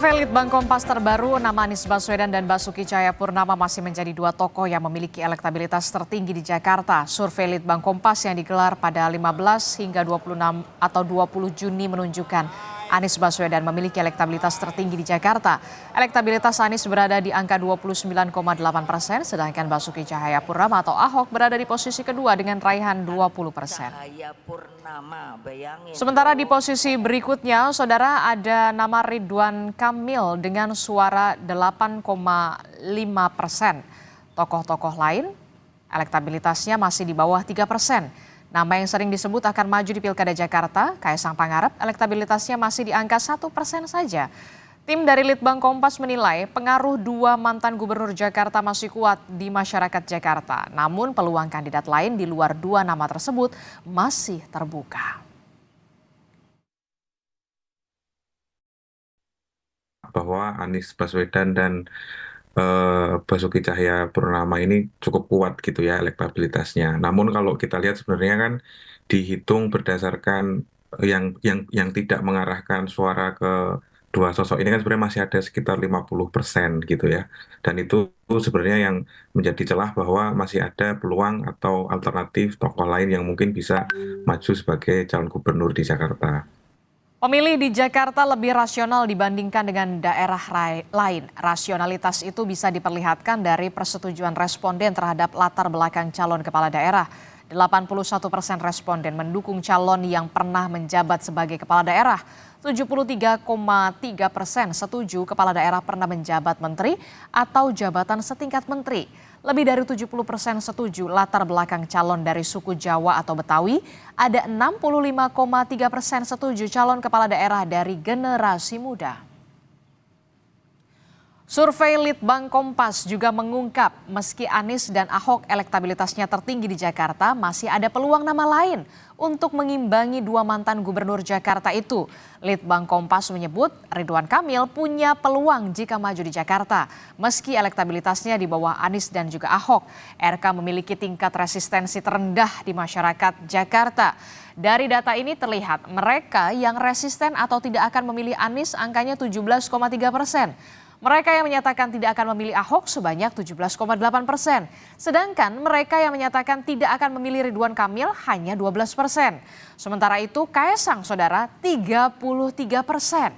Litbang Kompas terbaru, nama Anies Baswedan dan Basuki Cahayapurnama masih menjadi dua tokoh yang memiliki elektabilitas tertinggi di Jakarta. Survei Litbang Kompas yang digelar pada 15 hingga 26 atau 20 Juni menunjukkan Anies Baswedan memiliki elektabilitas tertinggi di Jakarta. Elektabilitas Anies berada di angka 29,8%, sedangkan Basuki Cahayapurnama atau Ahok berada di posisi kedua dengan raihan 20%. Sementara di posisi berikutnya, saudara, ada nama Ridwan Kamil dengan suara 8,5%. Tokoh-tokoh lain elektabilitasnya masih di bawah 3%. Nama yang sering disebut akan maju di Pilkada Jakarta, Kaisang Pangarep, elektabilitasnya masih di angka 1% saja. Tim dari Litbang Kompas menilai pengaruh dua mantan gubernur Jakarta masih kuat di masyarakat Jakarta. Namun peluang kandidat lain di luar dua nama tersebut masih terbuka. Bahwa Anies Baswedan dan Basuki Cahayapurnama ini cukup kuat gitu ya elektabilitasnya. Namun kalau kita lihat sebenarnya kan dihitung berdasarkan yang tidak mengarahkan suara ke dua sosok ini kan sebenarnya masih ada sekitar 50% gitu ya. Dan itu sebenarnya yang menjadi celah bahwa masih ada peluang atau alternatif tokoh lain yang mungkin bisa maju sebagai calon gubernur di Jakarta. Pemilih di Jakarta lebih rasional dibandingkan dengan daerah lain. Rasionalitas itu bisa diperlihatkan dari persetujuan responden terhadap latar belakang calon kepala daerah. 81% responden mendukung calon yang pernah menjabat sebagai kepala daerah. 73,3% setuju kepala daerah pernah menjabat menteri atau jabatan setingkat menteri. Lebih dari 70% setuju latar belakang calon dari suku Jawa atau Betawi. Ada 65,3% setuju calon kepala daerah dari generasi muda. Survei Litbang Kompas juga mengungkap meski Anies dan Ahok elektabilitasnya tertinggi di Jakarta, masih ada peluang nama lain untuk mengimbangi dua mantan gubernur Jakarta itu. Litbang Kompas menyebut Ridwan Kamil punya peluang jika maju di Jakarta. Meski elektabilitasnya di bawah Anies dan juga Ahok, RK memiliki tingkat resistensi terendah di masyarakat Jakarta. Dari data ini terlihat mereka yang resisten atau tidak akan memilih Anies angkanya 17,3%. Mereka yang menyatakan tidak akan memilih Ahok sebanyak 17,8%. Sedangkan mereka yang menyatakan tidak akan memilih Ridwan Kamil hanya 12%. Sementara itu Kaisang, saudara, 33%.